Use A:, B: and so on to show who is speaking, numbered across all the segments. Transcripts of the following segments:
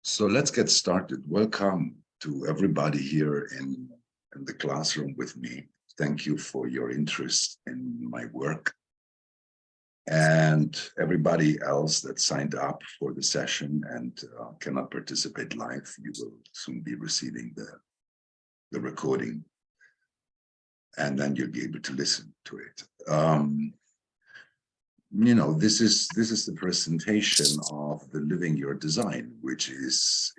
A: So let's get started. Welcome to everybody here in the classroom with me. Thank you for your interest in my work. And everybody else that signed up for the session and cannot participate live, you will soon be receiving the recording. And then you'll be able to listen to it. This is the presentation of the Living Your Design, which is,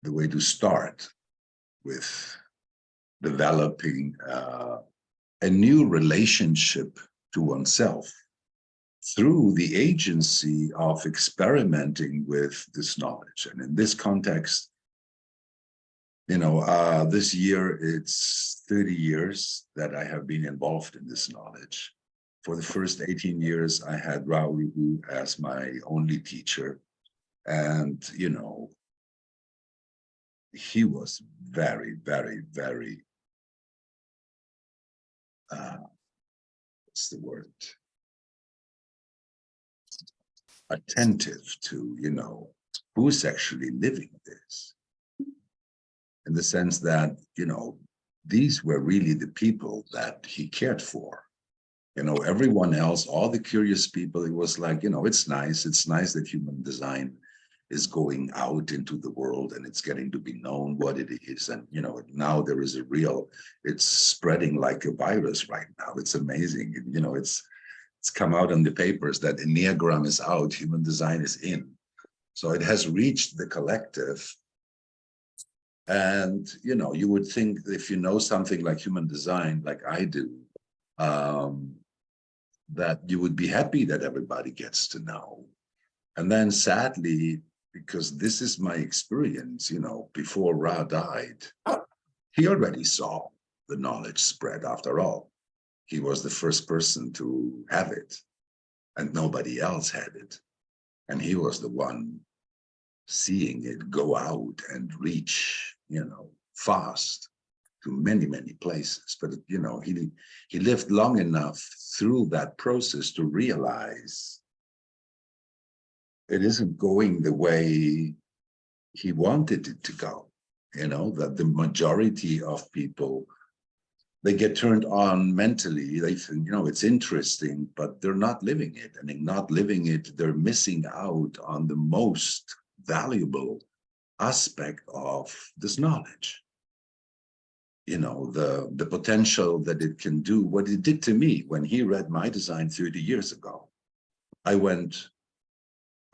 A: the way to start with developing a new relationship to oneself through the agency of experimenting with this knowledge. And in this context, this year, it's 30 years that I have been involved in this knowledge. For the first 18 years, I had Raoul as my only teacher. And, he was very, very, very, what's the word? Attentive to, who's actually living this. In the sense that, these were really the people that he cared for. Everyone else, all the curious people, it was like, it's nice that human design is going out into the world and it's getting to be known what it is. And, now there is it's spreading like a virus right now. It's amazing. It's come out in the papers that Enneagram is out, human design is in. So it has reached the collective. And, you would think if you know something like human design, like I do, that you would be happy that everybody gets to know. And then sadly, because this is my experience, before Ra died, he already saw the knowledge spread after all. He was the first person to have it, and nobody else had it. And he was the one seeing it go out and reach, fast to many, many places. But, he lived long enough through that process to realize it isn't going the way he wanted it to go, that the majority of people, they get turned on mentally. They think, it's interesting, but they're not living it. And in not living it, they're missing out on the most valuable aspect of this knowledge. The potential that it can do, what it did to me when he read my design 30 years ago. I went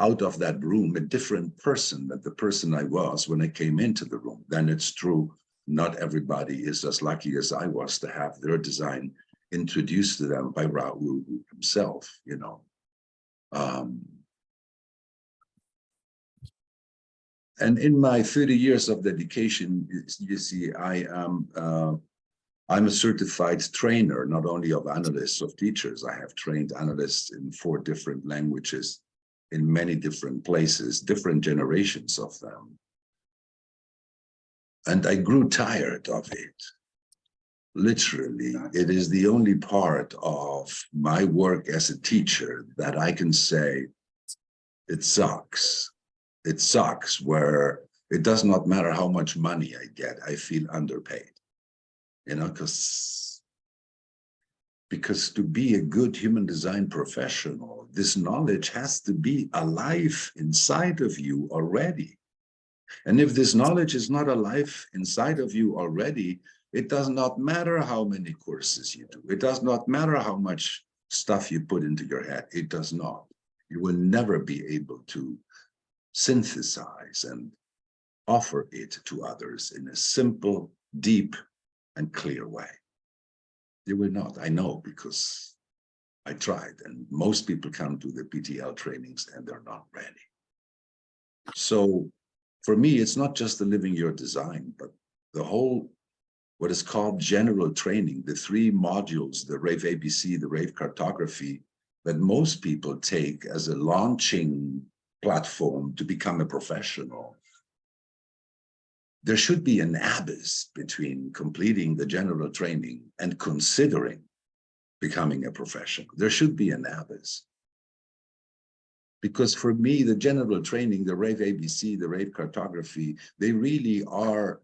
A: out of that room a different person than the person I was when I came into the room. Then it's true, not everybody is as lucky as I was to have their design introduced to them by Raoul himself, And in my 30 years of dedication, you see, I'm a certified trainer, not only of analysts, of teachers. I have trained analysts in 4 different languages, in many different places, different generations of them. And I grew tired of it. Literally, it is the only part of my work as a teacher that I can say, it sucks. It sucks, where it does not matter how much money I get, I feel underpaid, because to be a good human design professional, this knowledge has to be alive inside of you already. And if this knowledge is not alive inside of you already, it does not matter how many courses you do. It does not matter how much stuff you put into your head. It does not. You will never be able to synthesize and offer it to others in a simple, deep, and clear way. You will not. I know, because I tried, and most people come to the PTL trainings and they're not ready. So for me, it's not just the Living Your Design, but the whole, what is called general training, the 3 modules, the Rave ABC, the Rave Cartography, that most people take as a launching platform to become a professional. There should be an abyss between completing the general training and considering becoming a professional. There should be an abyss. Because for me, the general training, the rave ABC, the rave cartography, they really are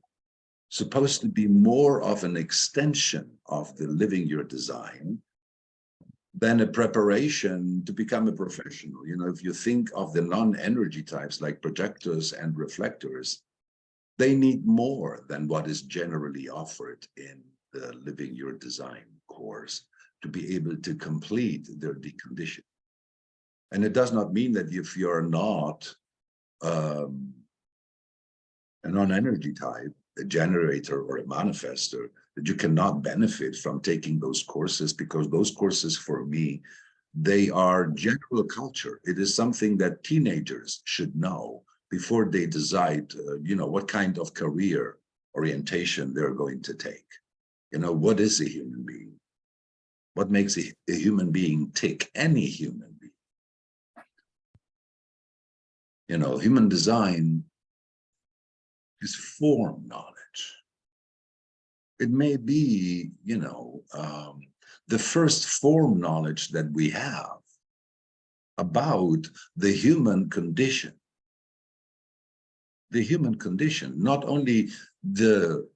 A: supposed to be more of an extension of the living your design than a preparation to become a professional. You know, if you think of the non-energy types like projectors and reflectors, they need more than what is generally offered in the Living Your Design course to be able to complete their deconditioning. And it does not mean that if you're not a non-energy type, a generator or a manifester, that you cannot benefit from taking those courses, because those courses for me, they are general culture. It is something that teenagers should know before they decide, you know, what kind of career orientation they're going to take. You know, what is a human being? What makes a human being tick? Any human being. You know, human design is form knowledge. It may be, you know, the first form knowledge that we have about the human condition. The human condition, not only the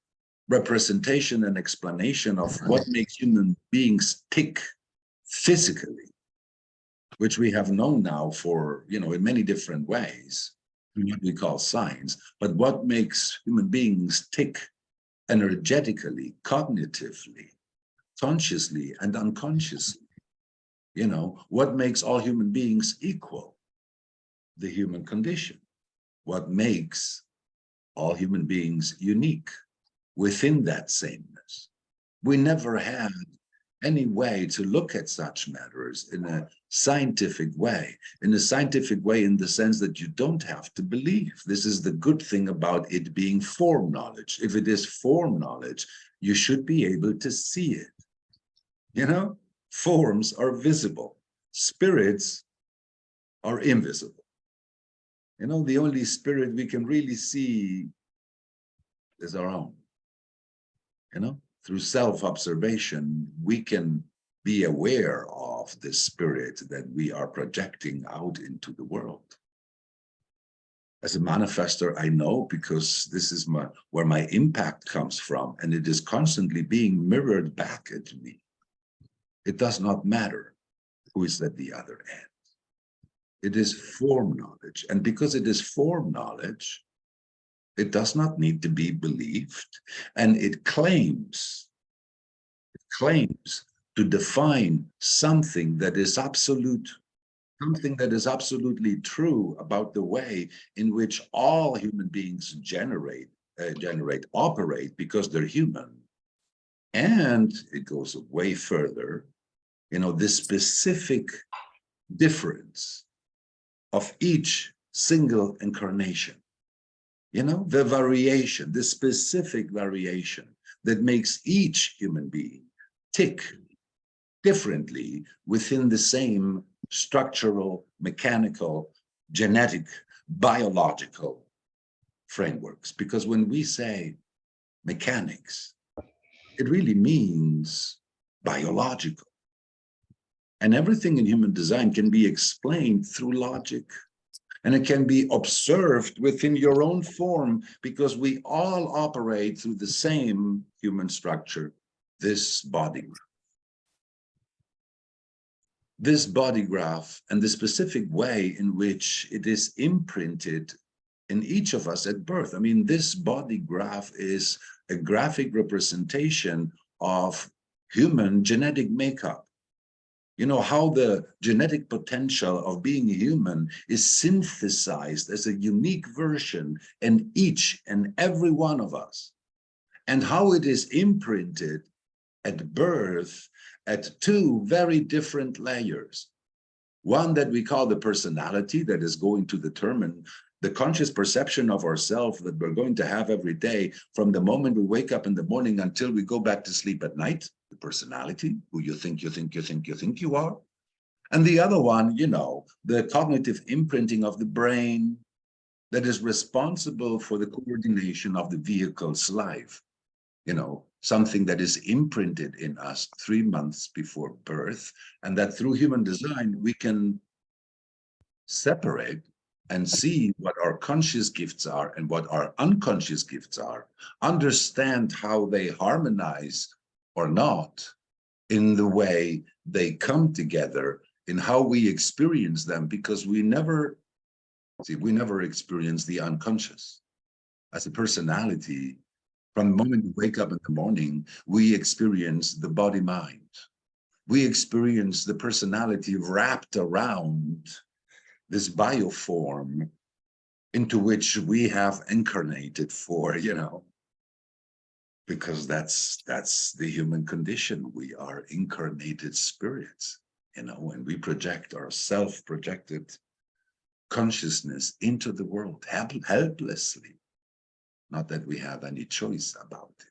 A: representation and explanation of what makes human beings tick physically, which we have known now for, you know, in many different ways, what we call science, but what makes human beings tick energetically, cognitively, consciously, and unconsciously. You know, what makes all human beings equal? The human condition. What makes all human beings unique within that sameness? We never had any way to look at such matters in a scientific way in the sense that you don't have to believe. This is the good thing about it being form knowledge. If it is form knowledge, you should be able to see it. You know, forms are visible, spirits are invisible. You know, the only spirit we can really see is our own. You know, through self-observation, we can be aware of the spirit that we are projecting out into the world. As a manifester, I know, because this is where my impact comes from, and it is constantly being mirrored back at me. It does not matter who is at the other end. It is form knowledge, and because it is form knowledge, it does not need to be believed, and it claims to define something that is absolute, something that is absolutely true about the way in which all human beings operate, because they're human. And it goes way further, you know, the specific difference of each single incarnation. You know, the variation, the specific variation that makes each human being tick differently within the same structural, mechanical, genetic, biological frameworks. Because when we say mechanics, it really means biological. And everything in human design can be explained through logic. And it can be observed within your own form, because we all operate through the same human structure, this body graph. This body graph and the specific way in which it is imprinted in each of us at birth. I mean, this body graph is a graphic representation of human genetic makeup. You know, how the genetic potential of being human is synthesized as a unique version in each and every one of us, and how it is imprinted at birth at two very different layers. One that we call the personality, that is going to determine the conscious perception of ourselves that we're going to have every day, from the moment we wake up in the morning until we go back to sleep at night. The personality, who you think you are. And the other one, you know, the cognitive imprinting of the brain that is responsible for the coordination of the vehicle's life. You know, something that is imprinted in us 3 months before birth, and that through human design we can separate and see what our conscious gifts are and what our unconscious gifts are, understand how they harmonize or not in the way they come together, in how we experience them, because we never experience the unconscious. As a personality, from the moment we wake up in the morning, we experience the body-mind. We experience the personality wrapped around this bioform into which we have incarnated for, because that's the human condition. We are incarnated spirits, and we project our self-projected consciousness into the world helplessly. Not that we have any choice about it.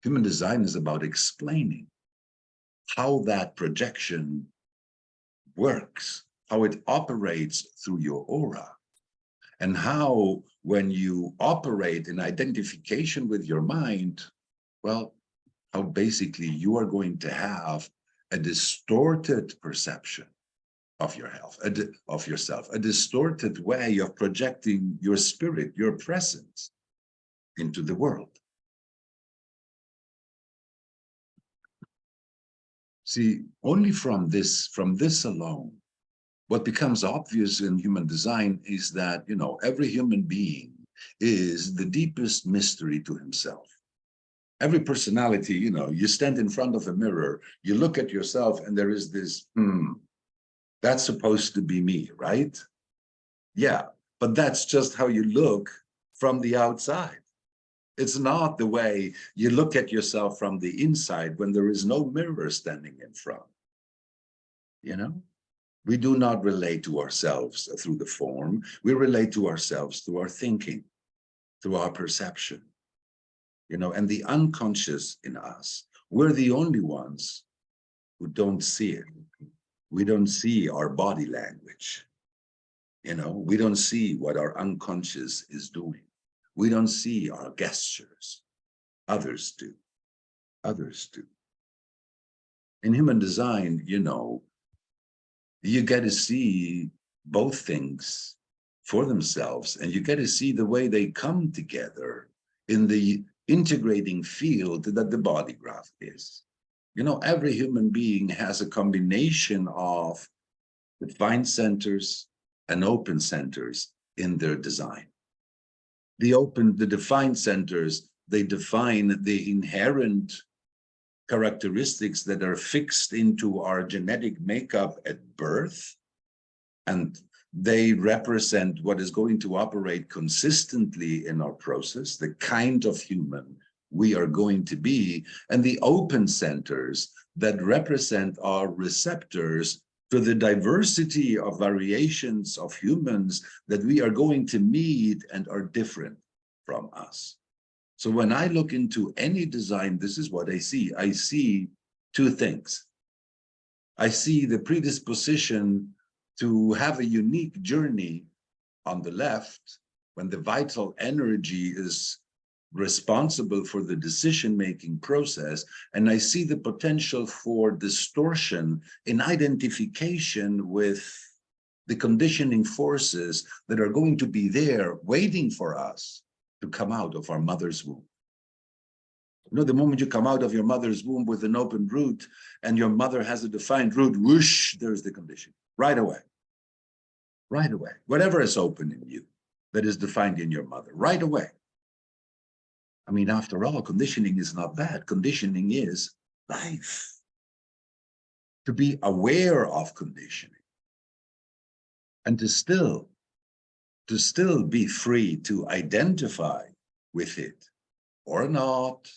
A: Human design is about explaining how that projection works, how it operates through your aura, and how, when you operate in identification with your mind, well, how basically you are going to have a distorted perception of your health, of yourself, a distorted way of projecting your spirit, your presence into the world. See, only from this alone, what becomes obvious in human design is that, every human being is the deepest mystery to himself. Every personality, you stand in front of a mirror, you look at yourself, and there is this, that's supposed to be me, right? Yeah, but that's just how you look from the outside. It's not the way you look at yourself from the inside when there is no mirror standing in front. We do not relate to ourselves through the form. We relate to ourselves through our thinking, through our perception, and the unconscious in us. We're the only ones who don't see it. We don't see our body language. We don't see what our unconscious is doing. We don't see our gestures. Others do. Others do. In human design, you get to see both things for themselves, and you get to see the way they come together in the integrating field that the body graph is. Every human being has a combination of defined centers and open centers in their design. The defined centers, they define the inherent characteristics that are fixed into our genetic makeup at birth, and they represent what is going to operate consistently in our process, the kind of human we are going to be, and the open centers that represent our receptors to the diversity of variations of humans that we are going to meet and are different from us. So when I look into any design, this is what I see. I see two things. I see the predisposition to have a unique journey on the left, when the vital energy is responsible for the decision-making process, and I see the potential for distortion in identification with the conditioning forces that are going to be there waiting for us to come out of our mother's womb. The moment you come out of your mother's womb with an open root and your mother has a defined root, whoosh, there's the condition, right away. Right away. Whatever is open in you that is defined in your mother, right away. I mean, after all, conditioning is not bad. Conditioning is life. To be aware of conditioning and to still be free to identify with it or not,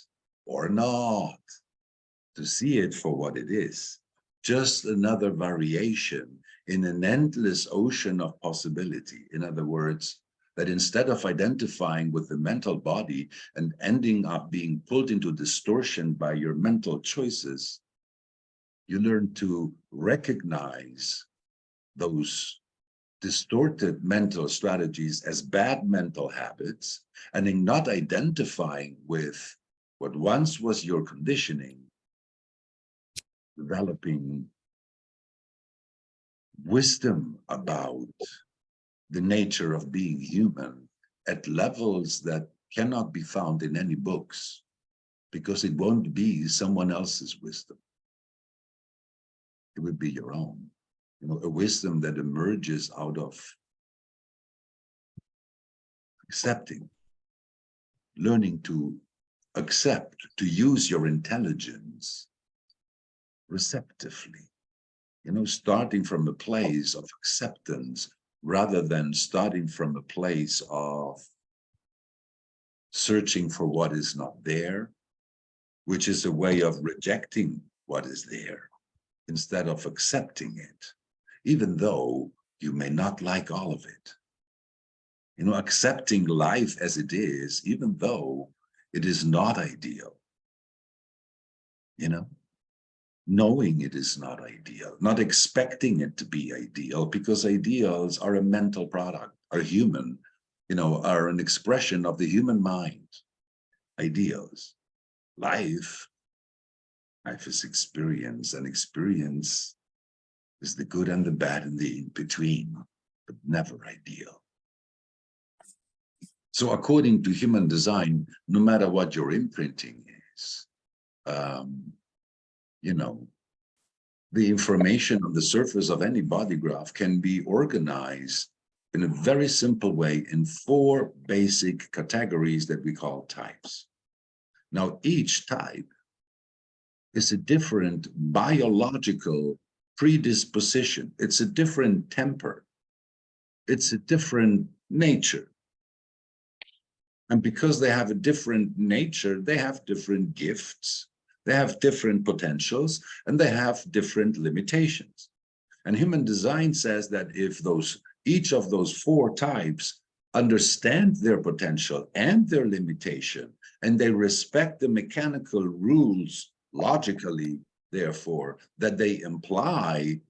A: to see it for what it is. Just another variation in an endless ocean of possibility. In other words, that instead of identifying with the mental body and ending up being pulled into distortion by your mental choices, you learn to recognize those distorted mental strategies as bad mental habits, and in not identifying with what once was your conditioning, developing wisdom about the nature of being human at levels that cannot be found in any books, because it won't be someone else's wisdom. It would be your own, a wisdom that emerges out of accepting, learning to accept, to use your intelligence receptively, starting from a place of acceptance rather than starting from a place of searching for what is not there, which is a way of rejecting what is there instead of accepting it, even though you may not like all of it. Accepting life as it is, even though it is not ideal, knowing it is not ideal, not expecting it to be ideal, because ideals are a mental product, are human, are an expression of the human mind. Ideals. Life is experience, and experience is the good and the bad and the in-between, but never ideal. So according to human design, no matter what your imprinting is, the information on the surface of any body graph can be organized in a very simple way in 4 basic categories that we call types. Now, each type is a different biological predisposition. It's a different temper. It's a different nature. And because they have a different nature, they have different gifts, they have different potentials, and they have different limitations. And human design says that if each of those 4 types understand their potential and their limitation, and they respect the mechanical rules logically, therefore, that they imply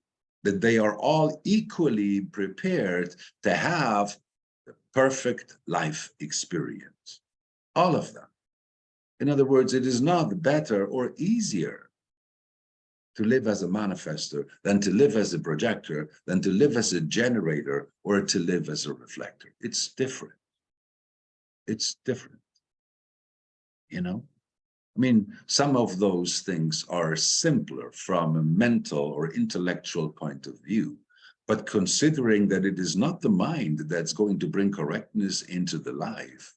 A: that they are all equally prepared to have the perfect life experience. All of them. In other words, it is not better or easier to live as a manifestor than to live as a projector, than to live as a generator, or to live as a reflector. It's different. It's different. I mean, some of those things are simpler from a mental or intellectual point of view, but considering that it is not the mind that's going to bring correctness into the life,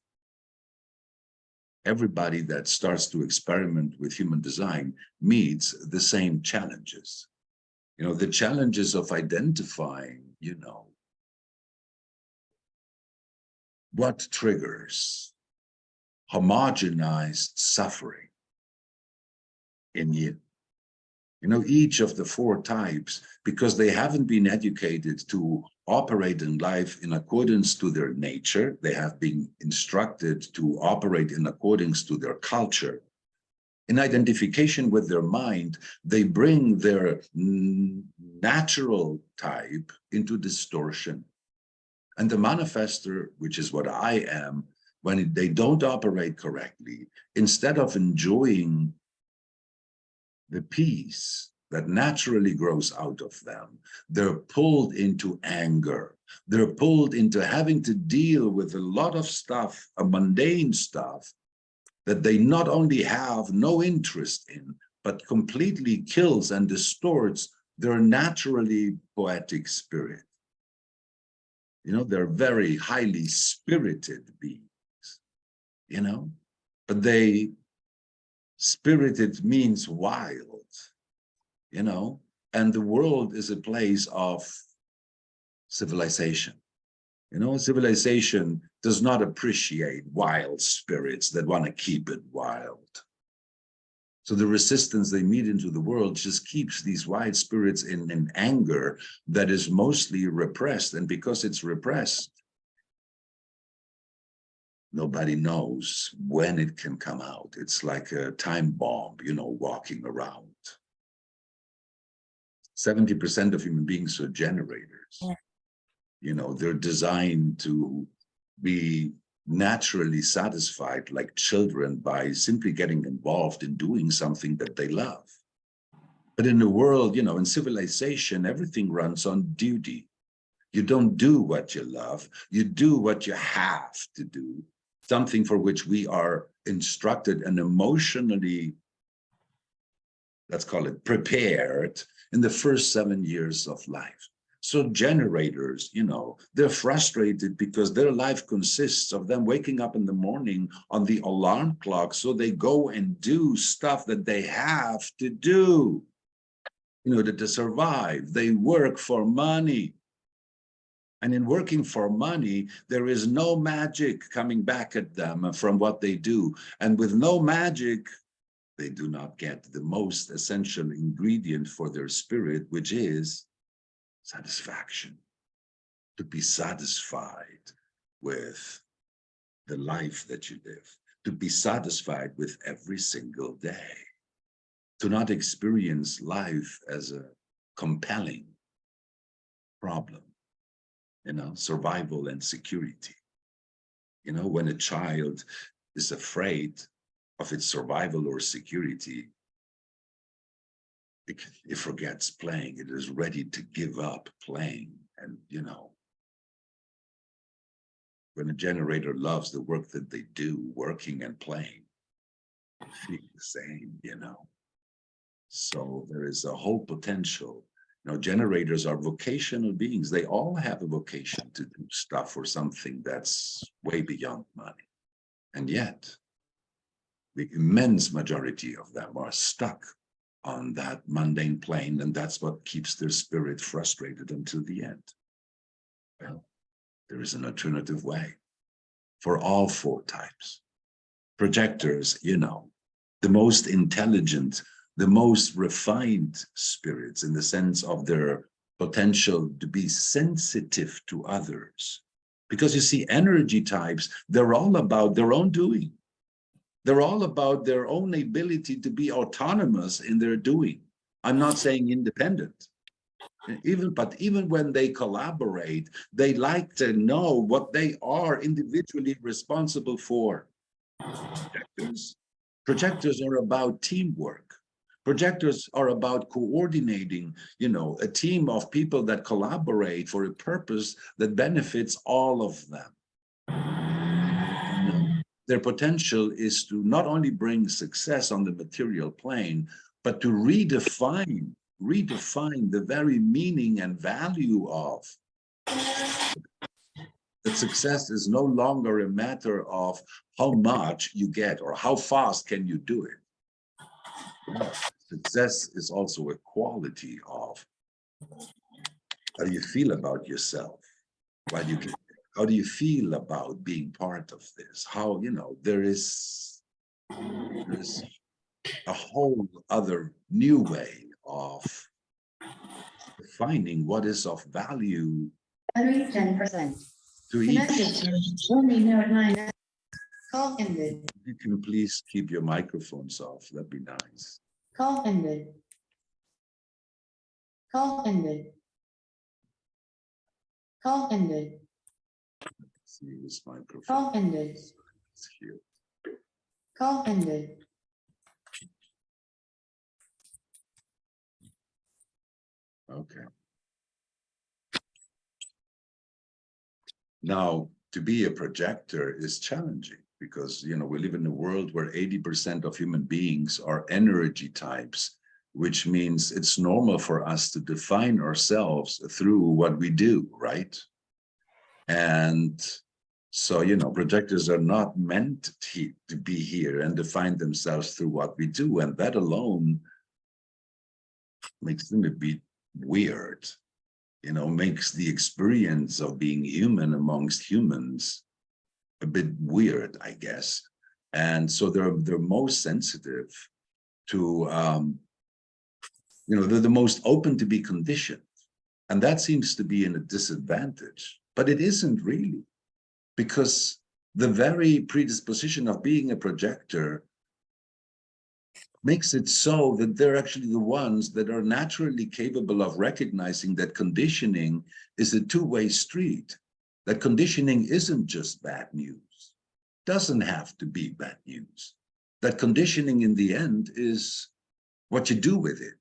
A: everybody that starts to experiment with human design meets the same challenges. The challenges of identifying, what triggers homogenized suffering in you. Each of the 4 types, because they haven't been educated to operate in life in accordance to their nature, they have been instructed to operate in accordance to their culture. In identification with their mind, they bring their natural type into distortion. And the manifestor, which is what I am, when they don't operate correctly, instead of enjoying the peace that naturally grows out of them, they're pulled into anger. They're pulled into having to deal with a lot of stuff, a mundane stuff, that they not only have no interest in, but completely kills and distorts their naturally poetic spirit. They're very highly spirited beings, but spirited means wild, and the world is a place of civilization. Civilization does not appreciate wild spirits that want to keep it wild. So the resistance they meet into the world just keeps these wild spirits in anger that is mostly repressed. And because it's repressed, nobody knows when it can come out. It's like a time bomb, walking around. 70% of human beings are generators. They're designed to be naturally satisfied like children by simply getting involved in doing something that they love. But in the world, in civilization, everything runs on duty. You don't do what you love, you do what you have to do, something for which we are instructed and emotionally, let's call it, prepared in the first 7 years of life. So generators, they're frustrated because their life consists of them waking up in the morning on the alarm clock. So they go and do stuff that they have to do in order to survive. They work for money. And in working for money, there is no magic coming back at them from what they do. And with no magic, they do not get the most essential ingredient for their spirit, which is satisfaction. To be satisfied with the life that you live, to be satisfied with every single day, to not experience life as a compelling problem, survival and security. When a child is afraid of its survival or security, it forgets playing. It is ready to give up playing. And, when a generator loves the work that they do, working and playing, they feel the same, So there is a whole potential. Generators are vocational beings. They all have a vocation to do stuff or something that's way beyond money. And yet, the immense majority of them are stuck on that mundane plane, and that's what keeps their spirit frustrated until the end. Well, there is an alternative way for all 4 types. Projectors, the most intelligent, the most refined spirits in the sense of their potential to be sensitive to others. Because you see, energy types, they're all about their own doing. They're all about their own ability to be autonomous in their doing. I'm not saying independent. But even when they collaborate, they like to know what they are individually responsible for. Projectors are about teamwork. Projectors are about coordinating, a team of people that collaborate for a purpose that benefits all of them. Their potential is to not only bring success on the material plane, but to redefine the very meaning and value of that success is no longer a matter of how much you get or how fast can you do it. Success is also a quality of how do you feel about yourself while you get there? How do you feel about being part of this? How, there's a whole other new way of defining what is of value
B: 10%.
A: to each.
B: Only now 9. Call ended.
A: You can please keep your microphones off. That'd be nice.
B: Call ended. Call ended. Call ended.
A: Let's see this microphone.
B: Call ended.
A: It's here.
B: Call ended.
A: Okay. Now, to be a projector is challenging because, we live in a world where 80% of human beings are energy types, which means it's normal for us to define ourselves through what we do, right? And so, projectors are not meant to be here and define themselves through what we do. And that alone makes them a bit weird, makes the experience of being human amongst humans a bit weird, I guess. And so they're most sensitive to, they're the most open to be conditioned. And that seems to be in a disadvantage, but it isn't really, because the very predisposition of being a projector makes it so that they're actually the ones that are naturally capable of recognizing that conditioning is a two-way street, that conditioning isn't just bad news, doesn't have to be bad news, that conditioning in the end is what you do with it.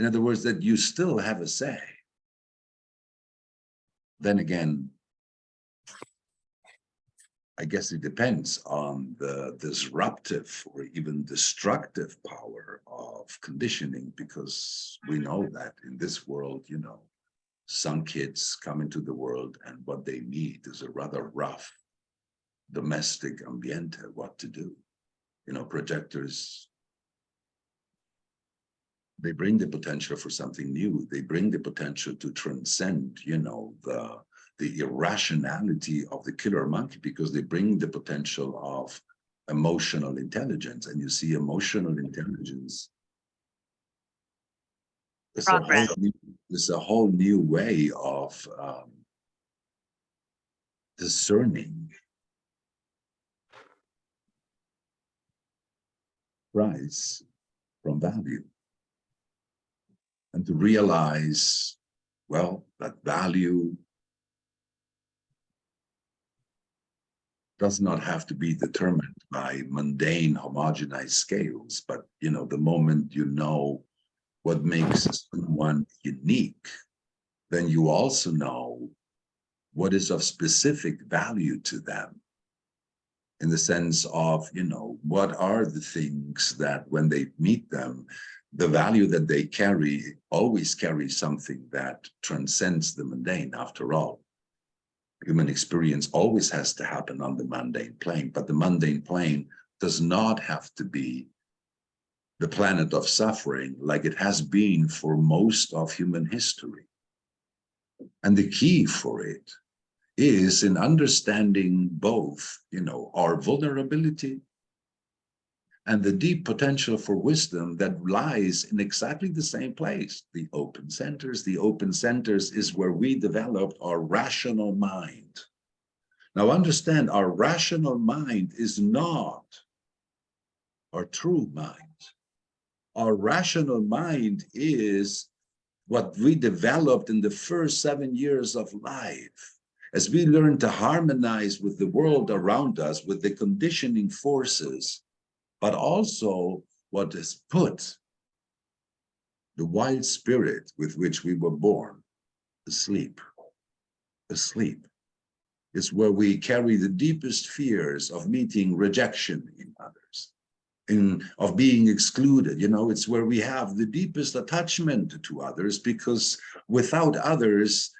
A: In other words, that you still have a say. Then again, I guess it depends on the disruptive or even destructive power of conditioning, because we know that in this world, you know, some kids come into the world and what they need is a rather rough domestic ambiente, what to do. You know, projectors, they bring the potential for something new. They bring the potential to transcend, you know, the irrationality of the killer monkey, because they bring the potential of emotional intelligence. And you see, emotional intelligence is a whole new way of discerning price from value, and to realize, well, that value does not have to be determined by mundane homogenized scales, but, you know, the moment you know what makes someone unique, then you also know what is of specific value to them, in the sense of, you know, what are the things that when they meet them, the value that they carry always carries something that transcends the mundane. After all, human experience always has to happen on the mundane plane, but the mundane plane does not have to be the planet of suffering like it has been for most of human history. And the key for it is in understanding both, you know, our vulnerability and the deep potential for wisdom that lies in exactly the same place, the open centers. The open centers is where we developed our rational mind. Now understand, our rational mind is not our true mind. Our rational mind is what we developed in the first 7 years of life, as we learn to harmonize with the world around us, with the conditioning forces, but also what is put the wild spirit with which we were born, asleep. Asleep is where we carry the deepest fears of meeting rejection in others, of being excluded. You know, it's where we have the deepest attachment to others, because without others,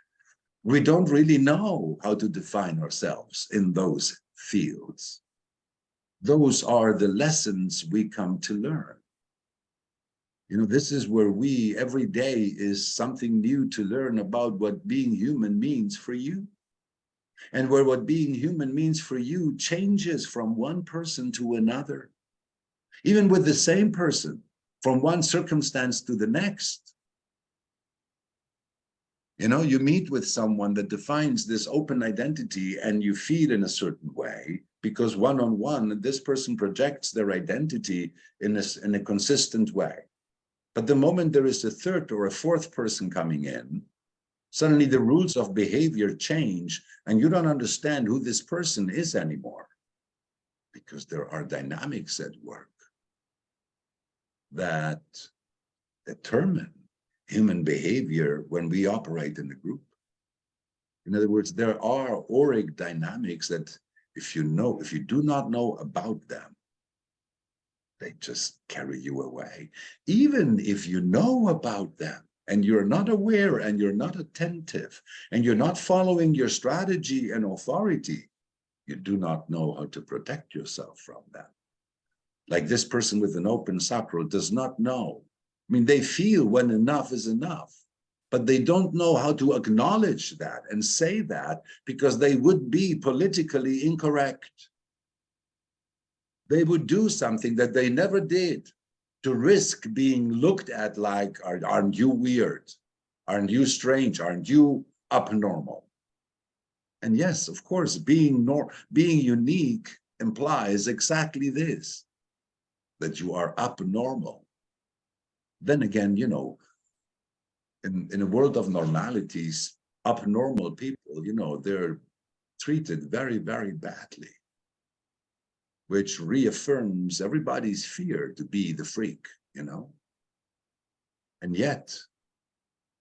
A: we don't really know how to define ourselves in those fields. Those are the lessons we come to learn. You know, this is where we, every day is something new to learn about what being human means for you. And where what being human means for you changes from one person to another. Even with the same person, from one circumstance to the next. You know, you meet with someone that defines this open identity and you feel in a certain way, because one-on-one, this person projects their identity in a consistent way. But the moment there is a third or a fourth person coming in, suddenly the rules of behavior change and you don't understand who this person is anymore, because there are dynamics at work that determine human behavior when we operate in a group. In other words, there are auric dynamics that if you do not know about them, they just carry you away. Even if you know about them and you're not aware and you're not attentive and you're not following your strategy and authority, you do not know how to protect yourself from them. Like this person with an open sacral does not know. I mean, they feel when enough is enough, but they don't know how to acknowledge that and say that, because they would be politically incorrect. They would do something that they never did to risk being looked at like, aren't you weird? Aren't you strange? Aren't you abnormal? And yes, of course, being unique implies exactly this, that you are abnormal. Then again, you know, in a world of normalities, abnormal people, you know, they're treated very, very badly, which reaffirms everybody's fear to be the freak, you know. And yet,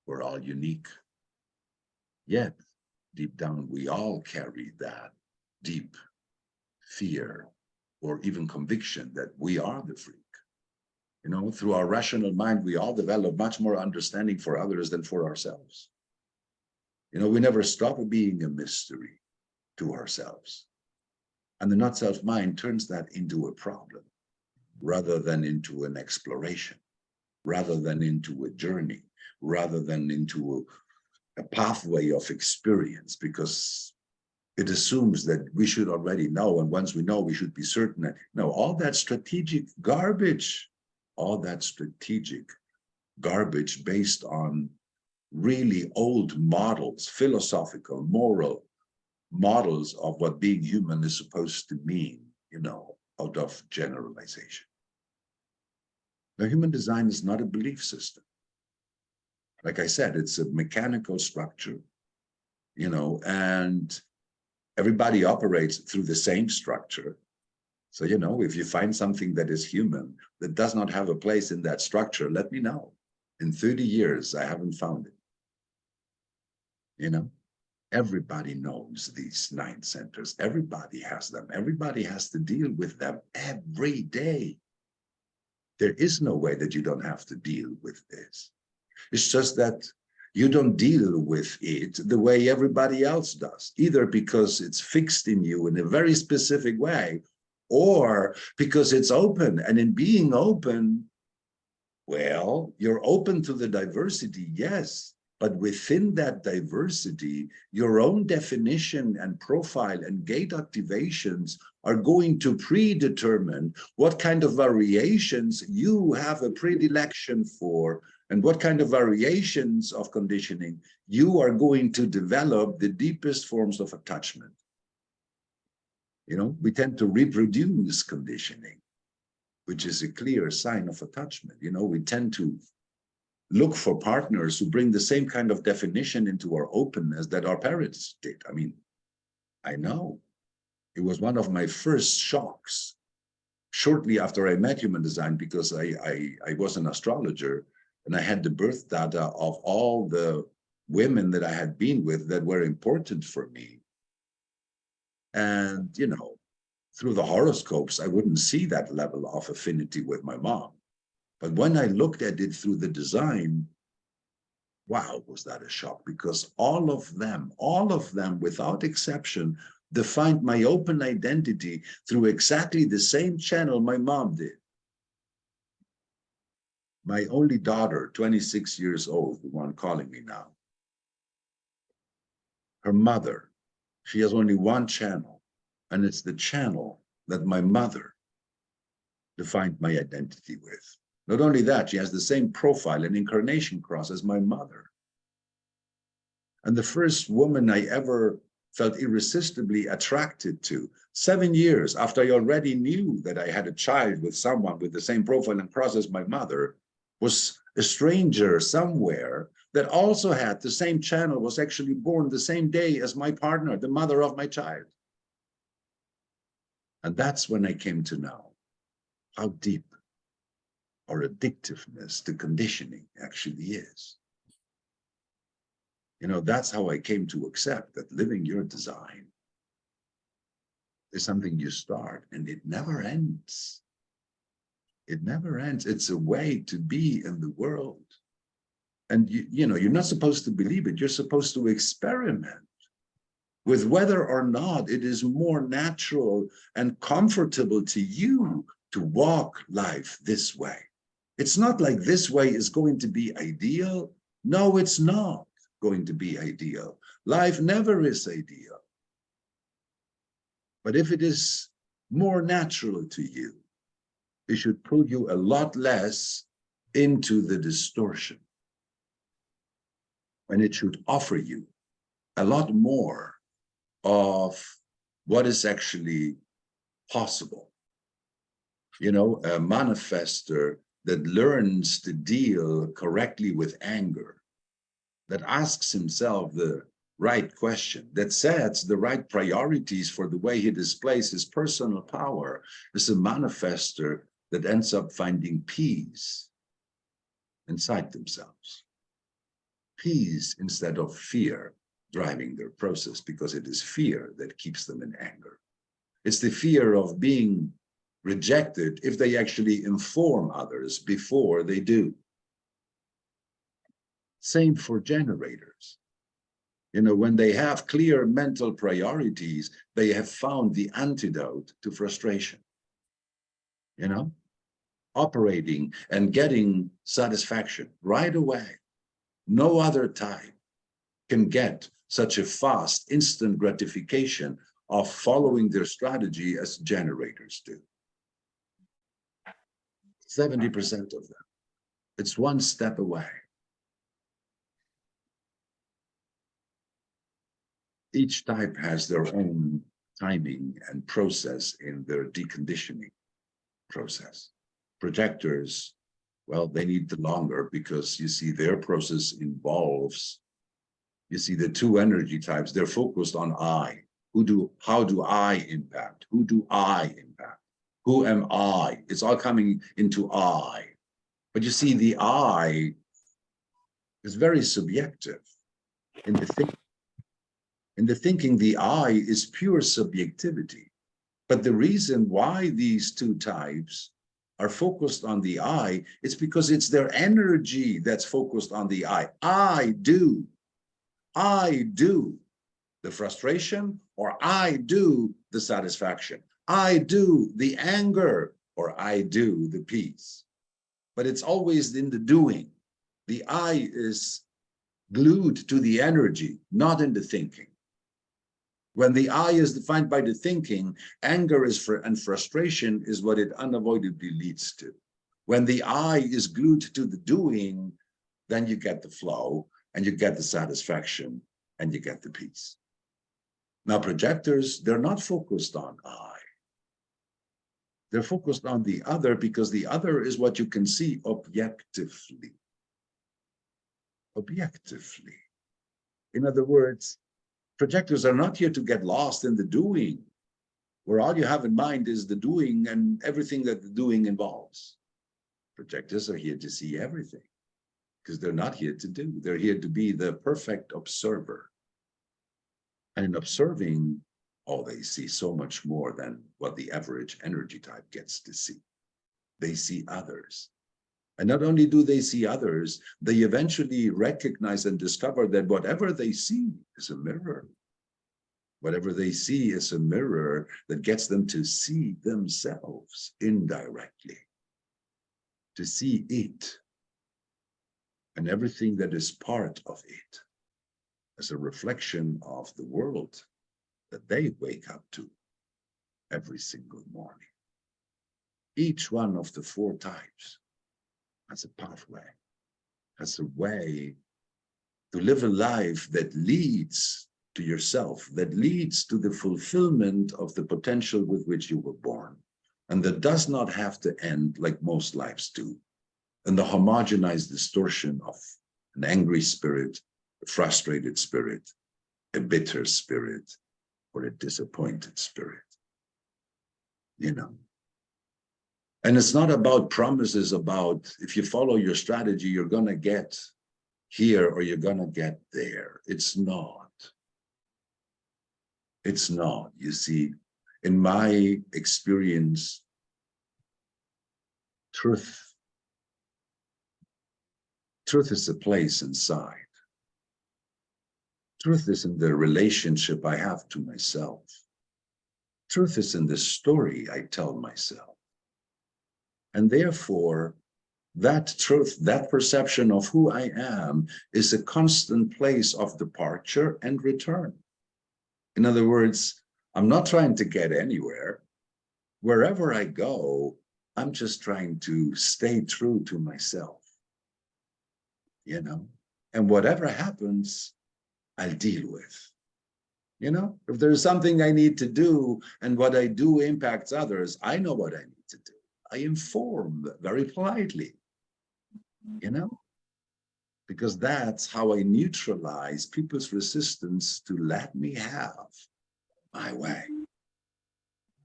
A: we're all unique. Yet, deep down, we all carry that deep fear or even conviction that we are the freak. You know, through our rational mind, we all develop much more understanding for others than for ourselves. You know, we never stop being a mystery to ourselves. And the not-self mind turns that into a problem rather than into an exploration, rather than into a journey, rather than into a pathway of experience, because it assumes that we should already know, and once we know, we should be certain that, no, all that strategic garbage based on really old models, philosophical, moral models of what being human is supposed to mean, you know, out of generalization. Now, human design is not a belief system. Like I said, it's a mechanical structure, you know, and everybody operates through the same structure. So, you know, if you find something that is human, that does not have a place in that structure, let me know. In 30 years, I haven't found it. You know, everybody knows these 9 centers. Everybody has them. Everybody has to deal with them every day. There is no way that you don't have to deal with this. It's just that you don't deal with it the way everybody else does, either because it's fixed in you in a very specific way, or because it's open. And in being open, well, you're open to the diversity, yes, but within that diversity, your own definition and profile and gate activations are going to predetermine what kind of variations you have a predilection for, and what kind of variations of conditioning you are going to develop the deepest forms of attachment. You know, we tend to reproduce conditioning, which is a clear sign of attachment. You know, we tend to look for partners who bring the same kind of definition into our openness that our parents did. I mean, I know it was one of my first shocks shortly after I met human design, because I was an astrologer and I had the birth data of all the women that I had been with that were important for me. And, you know, through the horoscopes, I wouldn't see that level of affinity with my mom. But when I looked at it through the design, wow, was that a shock, because all of them without exception defined my open identity through exactly the same channel my mom did. My only daughter, 26 years old, the one calling me now, her mother, she has only one channel, and it's the channel that my mother defined my identity with. Not only that, she has the same profile and incarnation cross as my mother. And the first woman I ever felt irresistibly attracted to, 7 years after I already knew that I had a child with someone with the same profile and cross as my mother, was a stranger somewhere that also had the same channel, was actually born the same day as my partner, the mother of my child. And that's when I came to know how deep our addictiveness to conditioning actually is. You know, that's how I came to accept that living your design is something you start and it never ends. It never ends. It's a way to be in the world. And you know, you're not supposed to believe it. You're supposed to experiment with whether or not it is more natural and comfortable to you to walk life this way. It's not like this way is going to be ideal. No, it's not going to be ideal. Life never is ideal. But if it is more natural to you, it should pull you a lot less into the distortion. And it should offer you a lot more of what is actually possible. You know, a manifester that learns to deal correctly with anger, that asks himself the right question, that sets the right priorities for the way he displays his personal power, is a manifester that ends up finding peace inside themselves. Peace instead of fear driving their process, because it is fear that keeps them in anger. It's the fear of being rejected if they actually inform others before they do. Same for generators. You know, when they have clear mental priorities, they have found the antidote to frustration. You know, operating and getting satisfaction right away. No other type can get such a fast, instant gratification of following their strategy as generators do. 70% of them. It's one step away. Each type has their own timing and process in their deconditioning process. Projectors, well, they need the longer, because you see their process involves, you see the two energy types, they're focused on I. How do I impact? Who do I impact? Who am I? It's all coming into I. But you see, the I is very subjective. In the thinking, the I is pure subjectivity. But the reason why these two types are focused on the I, it's because it's their energy that's focused on the I. I do the frustration, or I do the satisfaction. I do the anger, or I do the peace. But it's always in the doing. The I is glued to the energy, not in the thinking. When the I is defined by the thinking, anger and frustration is what it unavoidably leads to. When the I is glued to the doing, then you get the flow, and you get the satisfaction, and you get the peace. Now, projectors, they're not focused on I. They're focused on the other, because the other is what you can see objectively. Objectively. In other words, projectors are not here to get lost in the doing, where all you have in mind is the doing and everything that the doing involves. Projectors are here to see everything, because they're not here to do. They're here to be the perfect observer. And in observing, oh, they see so much more than what the average energy type gets to see. They see others. And not only do they see others, they eventually recognize and discover that whatever they see is a mirror. Whatever they see is a mirror that gets them to see themselves indirectly, to see it and everything that is part of it as a reflection of the world that they wake up to every single morning. Each one of the four types has a pathway, has a way to live a life that leads to yourself, that leads to the fulfillment of the potential with which you were born, and that does not have to end like most lives do, in the homogenized distortion of an angry spirit, a frustrated spirit, a bitter spirit, or a disappointed spirit. You know. And it's not about promises about if you follow your strategy, you're going to get here or you're going to get there. It's not. It's not. You see, in my experience, truth is a place inside. Truth is in the relationship I have to myself. Truth is in the story I tell myself. And therefore, that truth, that perception of who I am is a constant place of departure and return. In other words, I'm not trying to get anywhere. Wherever I go, I'm just trying to stay true to myself, you know? And whatever happens, I'll deal with. You know, if there's something I need to do and what I do impacts others, I know what I need to do. I inform very politely, you know, because that's how I neutralize people's resistance to let me have my way,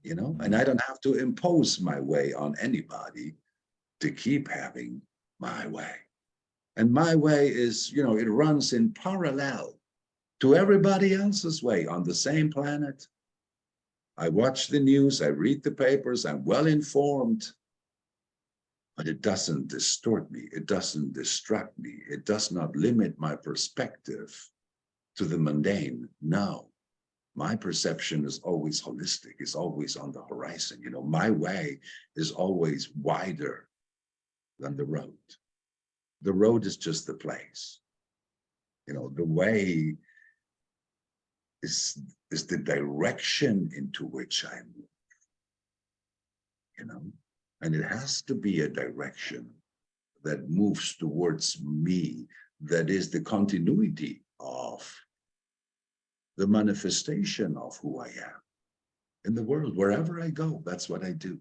A: you know, and I don't have to impose my way on anybody to keep having my way. And my way is, you know, it runs in parallel to everybody else's way on the same planet. I watch the news, I read the papers, I'm well informed, but it doesn't distort me. It doesn't distract me. It does not limit my perspective to the mundane. No, my perception is always holistic, is always on the horizon. You know, my way is always wider than the road. The road is just the place. You know, the way is the direction into which I move, you know, and it has to be a direction that moves towards me, that is the continuity of the manifestation of who I am in the world. Wherever I go, that's what I do.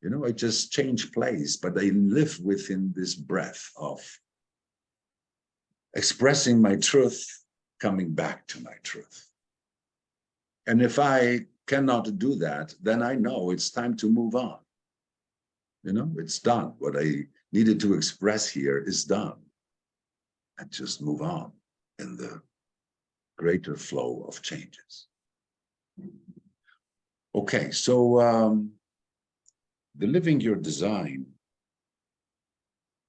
A: You know, I just change place, but I live within this breath of expressing my truth, coming back to my truth. And if I cannot do that, then I know it's time to move on. You know, it's done. What I needed to express here is done. And just move on in the greater flow of changes. Okay, so the Living Your Design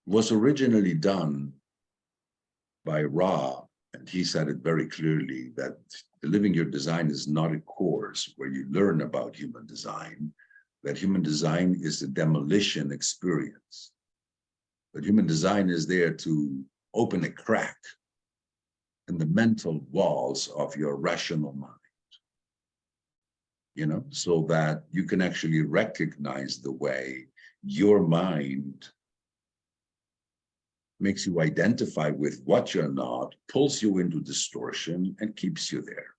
A: was originally done by Ra, and he said it very clearly that the Living Your Design is not a course where you learn about human design, that human design is a demolition experience. But human design is there to open a crack in the mental walls of your rational mind, you know, so that you can actually recognize the way your mind makes you identify with what you're not, pulls you into distortion, and keeps you there.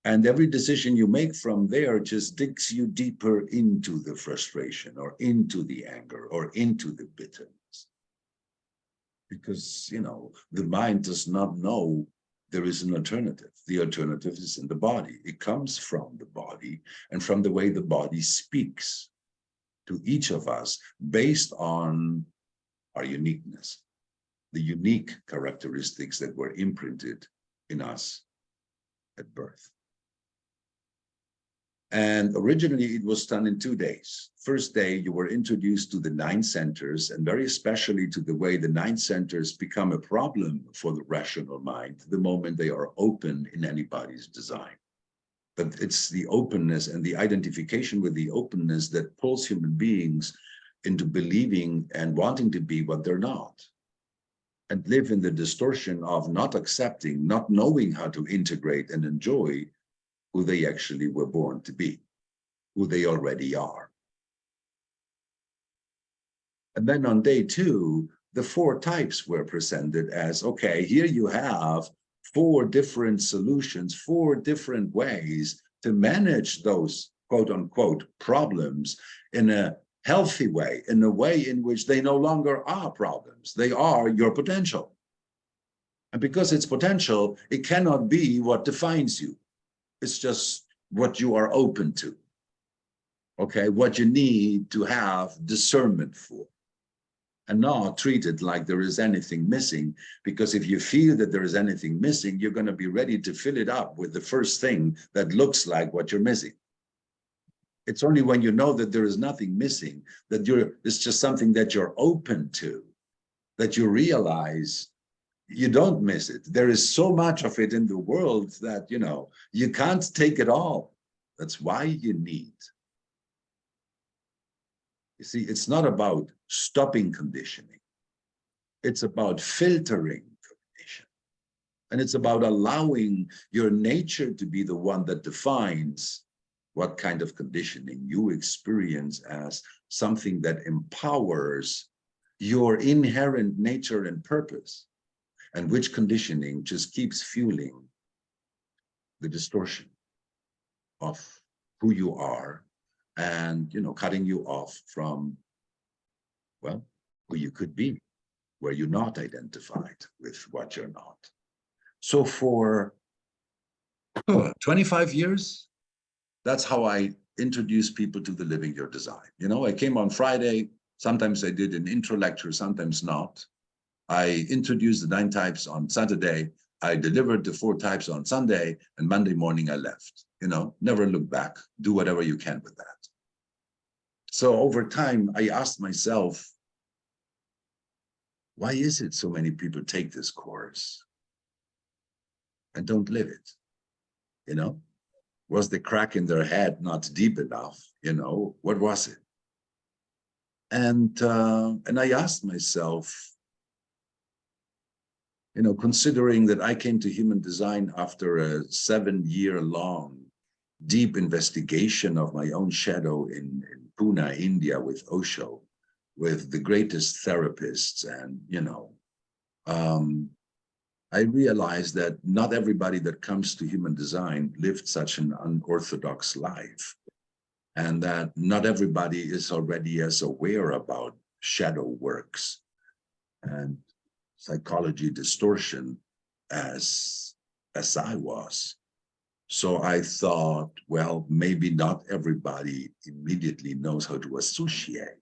A: And every decision you make from there just digs you deeper into the frustration or into the anger or into the bitterness. Because, you know, the mind does not know there is an alternative. The alternative is in the body. It comes from the body and from the way the body speaks to each of us based on our uniqueness, the unique characteristics that were imprinted in us at birth. And originally it was done in 2 days. First day, you were introduced to the 9 centers, and very especially to the way the 9 centers become a problem for the rational mind the moment they are open in anybody's design. But it's the openness and the identification with the openness that pulls human beings into believing and wanting to be what they're not, and live in the distortion of not accepting, not knowing how to integrate and enjoy who they actually were born to be, who they already are. And then on day 2, the 4 types were presented as, okay, here you have 4 different solutions, 4 different ways to manage those quote unquote problems in a healthy way, in a way in which they no longer are problems. They are your potential. And because it's potential, it cannot be what defines you. It's just what you are open to, okay? What you need to have discernment for, and not treat it like there is anything missing, because if you feel that there is anything missing, you're going to be ready to fill it up with the first thing that looks like what you're missing. It's only when you know that there is nothing missing, that it's just something that you're open to, that you realize you don't miss it. There is so much of it in the world that, you know, you can't take it all. That's why you need. You see, it's not about stopping conditioning. It's about filtering conditioning. And it's about allowing your nature to be the one that defines what kind of conditioning you experience as something that empowers your inherent nature and purpose, and which conditioning just keeps fueling the distortion of who you are and, you know, cutting you off from, well, who you could be, where you're not identified with what you're not. So for 25 years, that's how I introduce people to the Living Your Design. You know, I came on Friday, sometimes I did an intro lecture, sometimes not. I introduced the 9 types on Saturday. I delivered the 4 types on Sunday, and Monday morning I left. Never look back. Do whatever you can with that. So over time, I asked myself, why is it so many people take this course and don't live it? Was the crack in their head not deep enough? What was it? And I asked myself, considering that I came to human design after a 7-year-long deep investigation of my own shadow in Pune, India, with Osho, with the greatest therapists, and I realized that not everybody that comes to human design lived such an unorthodox life, and that not everybody is already as aware about shadow works and psychology distortion as I was. So I thought, well, maybe not everybody immediately knows how to associate,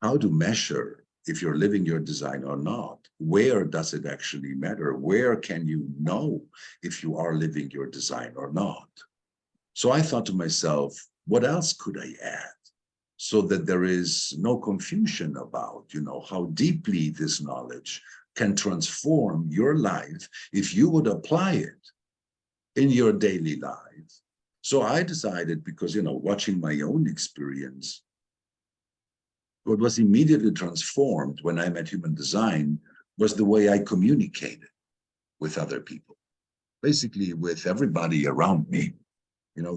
A: how to measure if you're living your design or not. Where does it actually matter? Where can you know if you are living your design or not? So I thought to myself, what else could I add so that there is no confusion about, how deeply this knowledge can transform your life if you would apply it in your daily life. So I decided, because, watching my own experience, what was immediately transformed when I met human design was the way I communicated with other people, basically with everybody around me.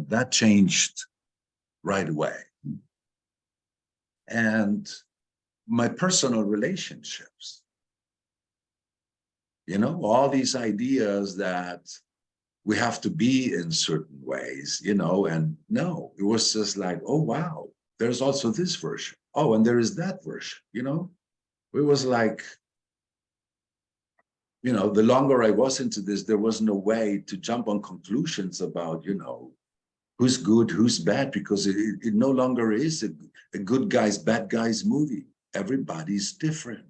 A: That changed right away. And my personal relationships, all these ideas that we have to be in certain ways, and no, it was just like, oh, wow, there's also this version. Oh, and there is that version, It was like, the longer I was into this, there was no way to jump on conclusions about, who's good, who's bad, because it no longer is a good guys, bad guys movie. Everybody's different.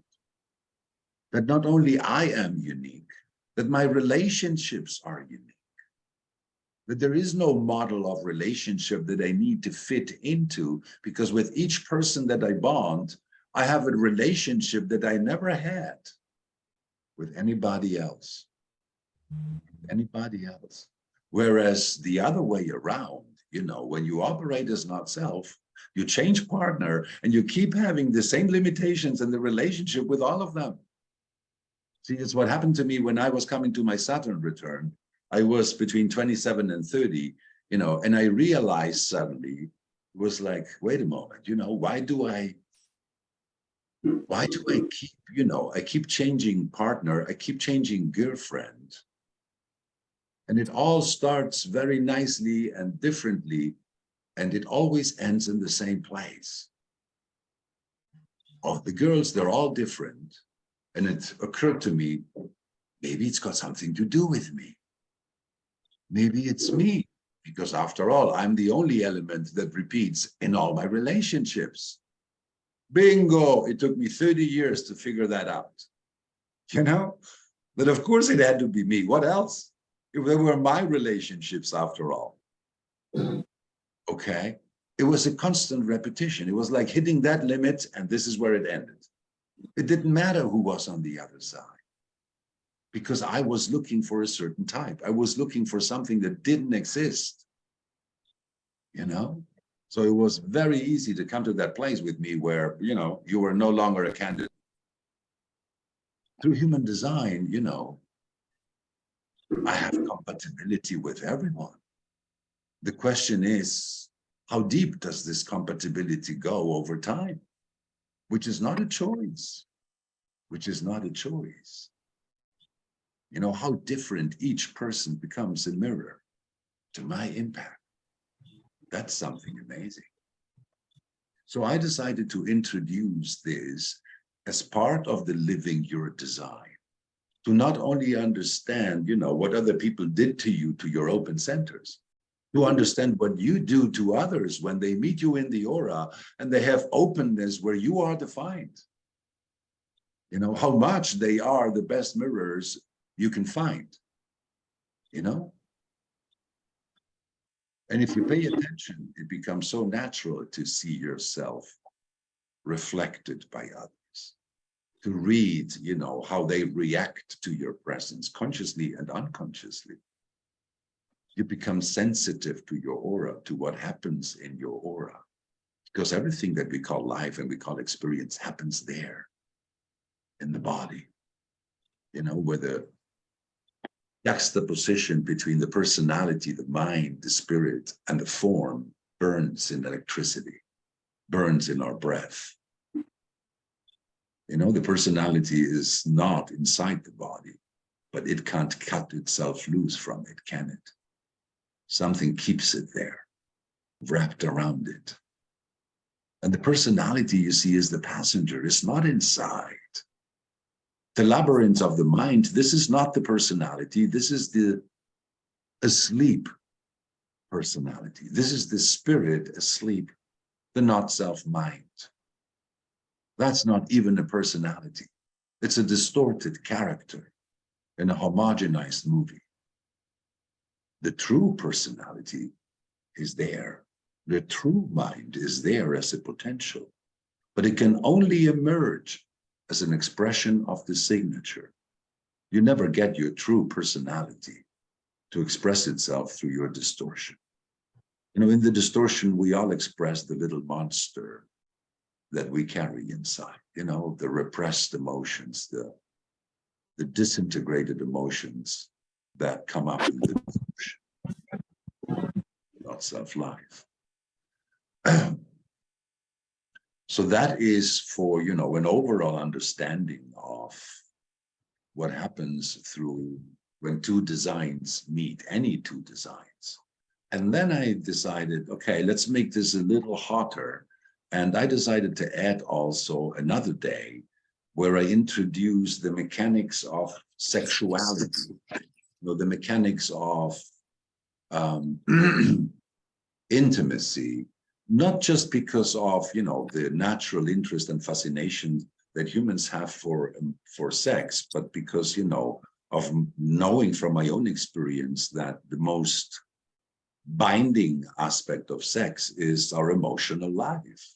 A: That not only I am unique, that my relationships are unique. That there is no model of relationship that I need to fit into, because with each person that I bond, I have a relationship that I never had with anybody else. Whereas the other way around, when you operate as not self, you change partner and you keep having the same limitations in the relationship with all of them. See, it's what happened to me when I was coming to my Saturn return. I was between 27 and 30, and I realized suddenly, it was like, wait a moment, why do I keep, I keep changing partner, I keep changing girlfriend. And it all starts very nicely and differently, and it always ends in the same place. Of the girls, they're all different. And it occurred to me, maybe it's got something to do with me. Maybe it's me, because after all, I'm the only element that repeats in all my relationships. Bingo! It took me 30 years to figure that out. But of course it had to be me. What else? If they were my relationships after all. Okay? It was a constant repetition. It was like hitting that limit, and this is where it ended. It didn't matter who was on the other side, because I was looking for a certain type. I was looking for something that didn't exist. So it was very easy to come to that place with me where, you were no longer a candidate. Through human design, I have compatibility with everyone. The question is, how deep does this compatibility go over time? Which is not a choice. How different each person becomes a mirror to my impact. That's something amazing. So I decided to introduce this as part of the living your design, to not only understand, what other people did to you, to your open centers, to understand what you do to others when they meet you in the aura and they have openness where you are defined. You know, how much they are the best mirrors you can find, you know? And if you pay attention, it becomes so natural to see yourself reflected by others, to read, you know, how they react to your presence consciously and unconsciously. You become sensitive to your aura, to what happens in your aura, because everything that we call life and we call experience happens there in the body, you know, where the juxtaposition between the personality, the mind, the spirit, and the form burns in electricity, burns in our breath. You know, the personality is not inside the body, but it can't cut itself loose from it, can it? Something keeps it there, wrapped around it. And the personality, you see, is the passenger. It's not inside. The labyrinth of the mind, this is not the personality. This is the asleep personality. This is the spirit asleep, the not self mind. That's not even a personality. It's a distorted character in a homogenized movie. The true personality is there. The true mind is there as a potential, but it can only emerge as an expression of the signature. You never get your true personality to express itself through your distortion. You know, in the distortion, we all express the little monster that we carry inside, you know, the repressed emotions, the disintegrated emotions that come up in the distortion, not self-life. So that is for, you know, an overall understanding of what happens through when two designs meet, any two designs. And then I decided, okay, let's make this a little hotter. And I decided to add also another day where I introduce the mechanics of sexuality, you know, the mechanics of intimacy, not just because of, you know, the natural interest and fascination that humans have for sex, but because, you know, of knowing from my own experience that the most binding aspect of sex is our emotional life.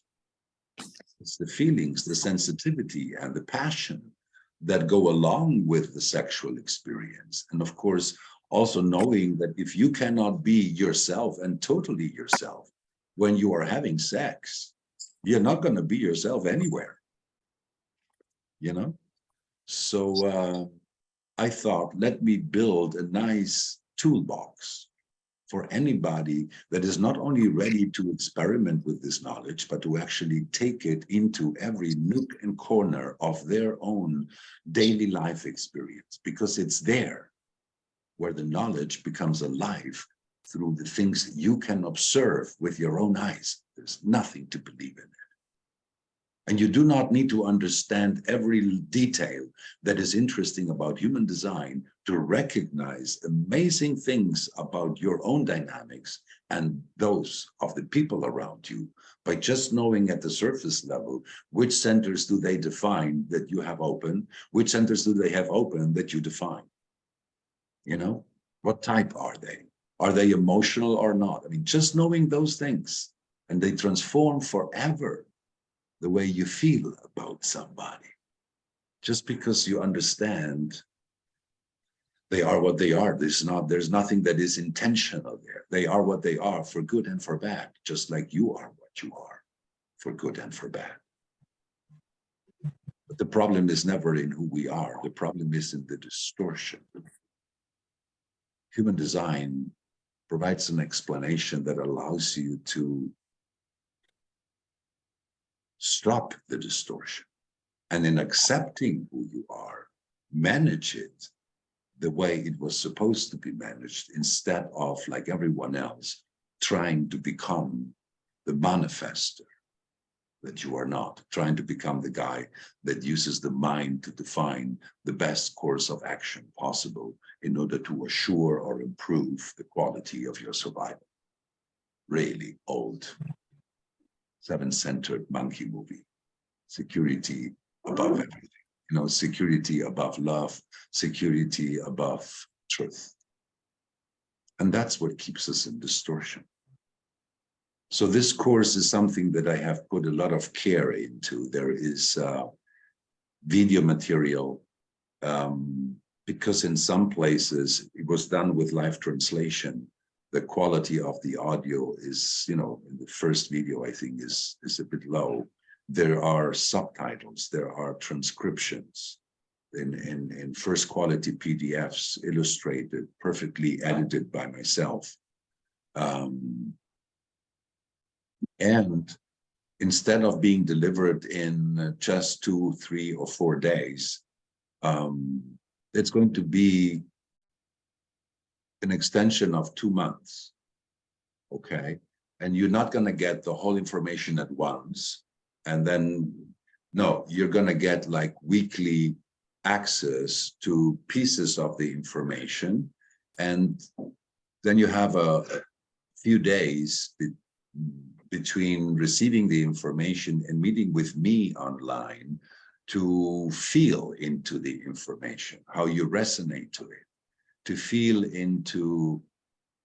A: It's the feelings, the sensitivity, and the passion that go along with the sexual experience. And of course, also knowing that if you cannot be yourself and totally yourself when you are having sex, you're not going to be yourself anywhere, you know? So I thought, let me build a nice toolbox for anybody that is not only ready to experiment with this knowledge, but to actually take it into every nook and corner of their own daily life experience, because it's there where the knowledge becomes alive through the things you can observe with your own eyes. There's nothing to believe in it. And you do not need to understand every detail that is interesting about human design to recognize amazing things about your own dynamics and those of the people around you by just knowing at the surface level which centers do they define that you have open, which centers do they have open that you define. You know, what type are they? Are they emotional or not? I mean, just knowing those things, and they transform forever the way you feel about somebody. Just because you understand they are what they are. There's nothing that is intentional there. They are what they are for good and for bad, just like you are what you are for good and for bad. But the problem is never in who we are. The problem is in the distortion. Human design provides an explanation that allows you to stop the distortion. And in accepting who you are, manage it the way it was supposed to be managed, instead of, like everyone else, trying to become the manifester that you are not, trying to become the guy that uses the mind to define the best course of action possible in order to assure or improve the quality of your survival. Really old, seven-centered monkey movie. Security above everything. security above love, security above truth. And that's what keeps us in distortion. So this course is something that I have put a lot of care into. There is video material, because in some places it was done with live translation. The quality of the audio is, in the first video, I think is a bit low. There are subtitles, there are transcriptions in first quality PDFs, illustrated, perfectly edited by myself. And instead of being delivered in just 2, 3, or 4 days, it's going to be an extension of 2 months, okay? And you're not going to get the whole information at once. And then, no, you're going to get like weekly access to pieces of the information. And then you have a few days between receiving the information and meeting with me online to feel into the information, how you resonate to it, to feel into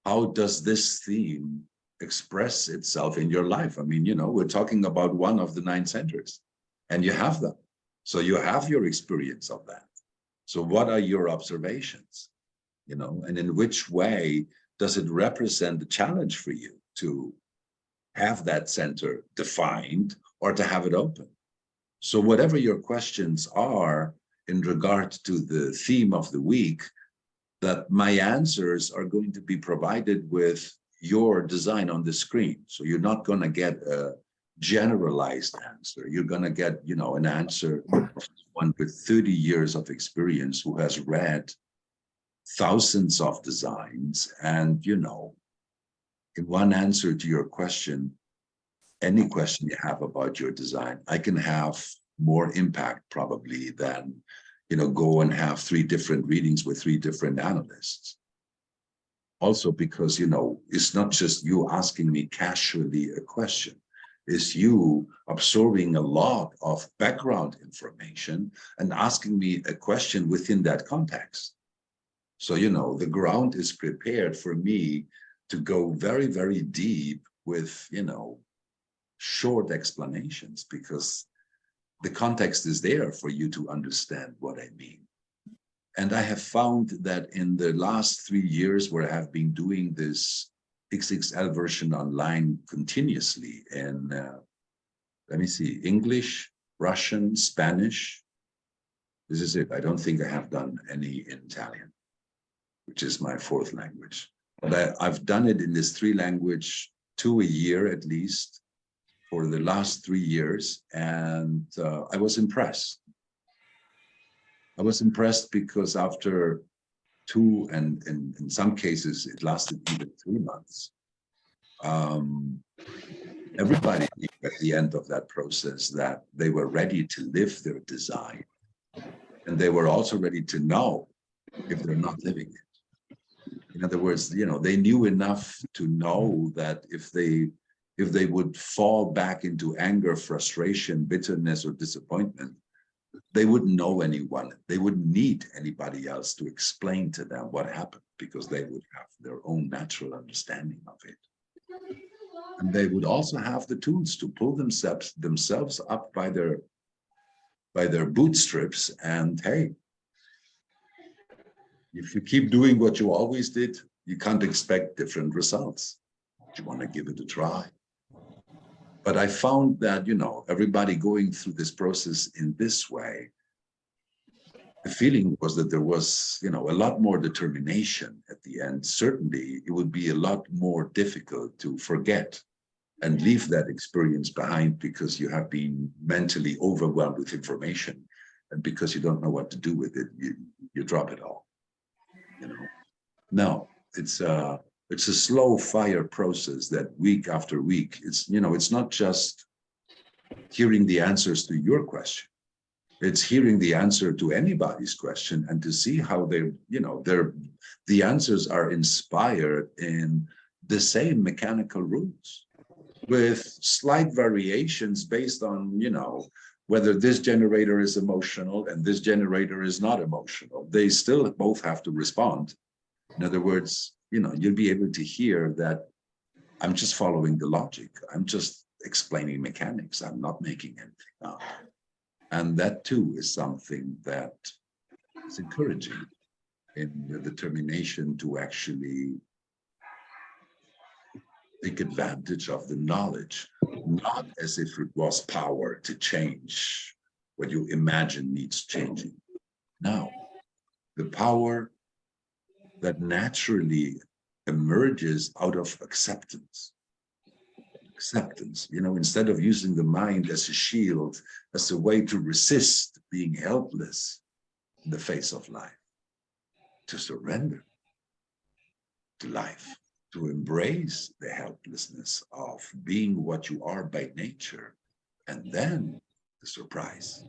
A: how does this theme express itself in your life. I mean, we're talking about one of the 9 centers, and you have them. So you have your experience of that. So what are your observations, and in which way does it represent the challenge for you to have that center defined or to have it open? So whatever your questions are in regard to the theme of the week, that my answers are going to be provided with your design on the screen. So you're not going to get a generalized answer. You're going to get, an answer of one with 30 years of experience who has read thousands of designs. And, in one answer to your question, any question you have about your design, I can have more impact probably than, go and have 3 different readings with 3 different analysts. Also because, it's not just you asking me casually a question. It's you absorbing a lot of background information and asking me a question within that context. So, the ground is prepared for me to go very, very deep with, short explanations, because the context is there for you to understand what I mean. And I have found that in the last 3 years where I have been doing this XXL version online continuously in, let me see, English, Russian, Spanish. This is it. I don't think I have done any in Italian, which is my 4th language. But I've done it in this 3 language, 2 a year at least, for the last 3 years, and I was impressed. I was impressed because after 2, and in some cases it lasted even 3 months, everybody knew at the end of that process that they were ready to live their design, and they were also ready to know if they're not living it. In other words, they knew enough to know that if they would fall back into anger, frustration, bitterness, or disappointment, they wouldn't know anyone. They wouldn't need anybody else to explain to them what happened, because they would have their own natural understanding of it. And they would also have the tools to pull themselves up by their bootstraps. And hey, if you keep doing what you always did, you can't expect different results. You want to give it a try. But I found that, everybody going through this process in this way, the feeling was that there was, a lot more determination at the end. Certainly, it would be a lot more difficult to forget and leave that experience behind because you have been mentally overwhelmed with information, and because you don't know what to do with it, you drop it all. No, it's a slow fire process that week after week, it's not just hearing the answers to your question. It's hearing the answer to anybody's question and to see how the answers are inspired in the same mechanical rules with slight variations based on, whether this generator is emotional and this generator is not emotional. They still both have to respond. In other words, you'll be able to hear that I'm just following the logic. I'm just explaining mechanics. I'm not making anything up. And that too is something that is encouraging in the determination to actually take advantage of the knowledge, not as if it was power to change what you imagine needs changing. No, the power that naturally emerges out of acceptance. Acceptance, instead of using the mind as a shield, as a way to resist being helpless in the face of life, to surrender to life, to embrace the helplessness of being what you are by nature, and then the surprise,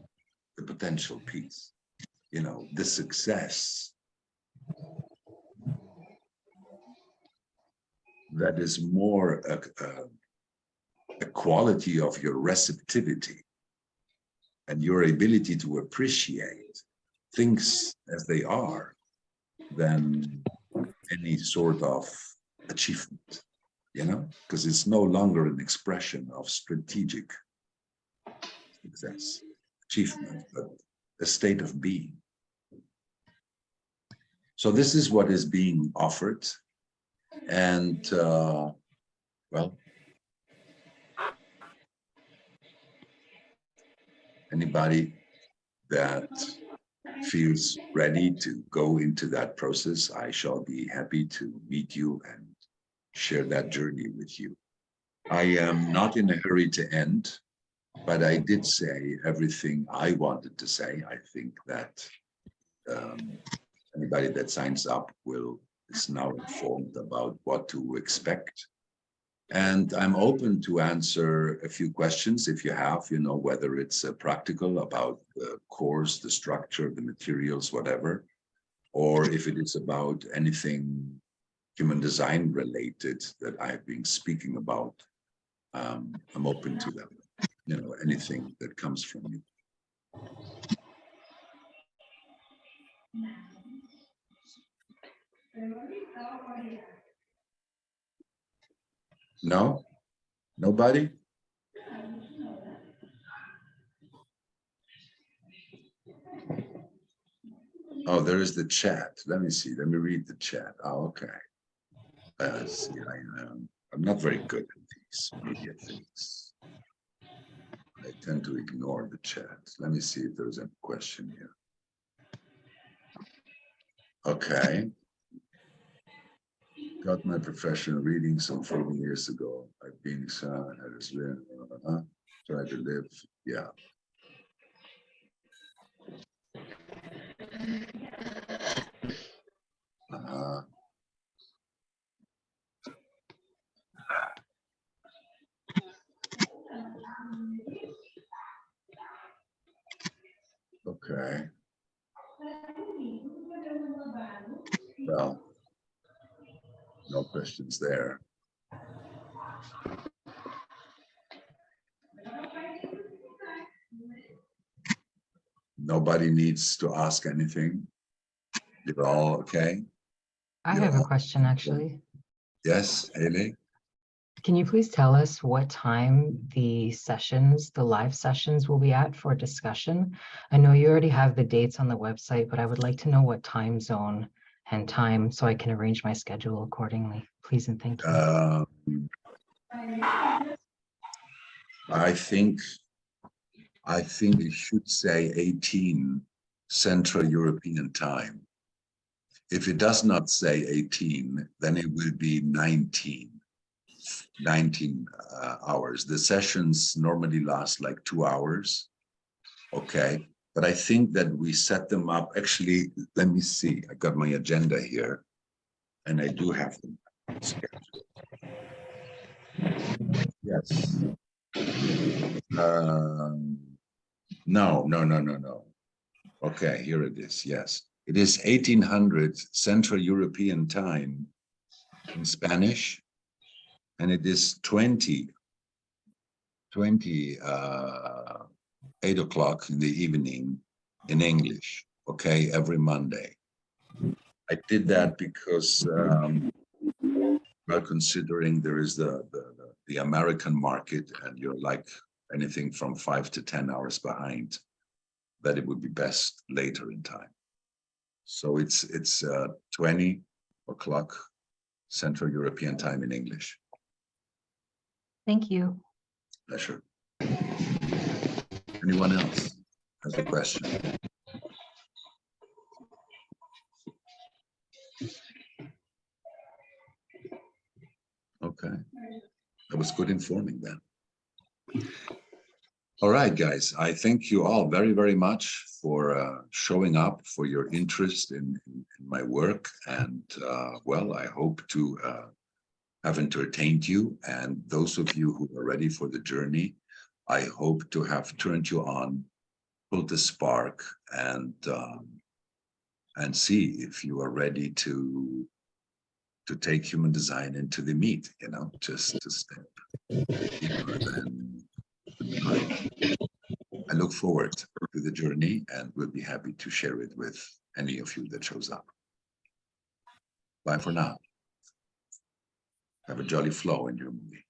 A: the potential peace, the success that is more a quality of your receptivity and your ability to appreciate things as they are than any sort of achievement, because it's no longer an expression of strategic success, achievement, but a state of being. So this is what is being offered. And, well, anybody that feels ready to go into that process, I shall be happy to meet you and share that journey with you. I am not in a hurry to end, but I did say everything I wanted to say. I think that anybody that signs up is now informed about what to expect. And I'm open to answer a few questions if you have, whether it's practical about the course, the structure, the materials, whatever, or if it is about anything human design related that I've been speaking about. I'm open to them, anything that comes from you. No? Nobody? Oh, there is the chat. Let me see. Let me read the chat. Oh, okay. See, I'm not very good at these media things. I tend to ignore the chat. Let me see if there's a question here. Okay. Got my professional reading some 40 years ago. I've been tried to live. Yeah. Okay. Well, no questions there. Nobody needs to ask anything. You're all okay?
C: I have a question, actually.
A: Yes, Haley?
C: Can you please tell us what time the live sessions will be at for discussion? I know you already have the dates on the website, but I would like to know what time zone and time so I can arrange my schedule accordingly. Please and thank you.
A: I think it should say 18 Central European time. If it does not say 18, then it will be 19 hours. The sessions normally last like 2 hours. Okay. But I think that we set them up. Actually, let me see. I got my agenda here and I do have them scheduled. Yes. No. Okay, here it is. Yes. It is 1800 Central European time in Spanish. And it is 20 8 o'clock in the evening in English, okay, every Monday. I did that because, well, considering there is the American market and you're like anything from 5 to 10 hours behind, that it would be best later in time. So it's 20 o'clock Central European time in English.
C: Thank you.
A: Pleasure. Anyone else has a question? Okay, that was good informing then. All right, guys, I thank you all very, very much for showing up, for your interest in my work. And well, I hope to have entertained you. And those of you who are ready for the journey, I hope to have turned you on, pulled the spark, and see if you are ready to take human design into the meat, you know, just to step deeper than the mind. I look forward to the journey and will be happy to share it with any of you that shows up. Bye for now. Have a jolly flow in your movie.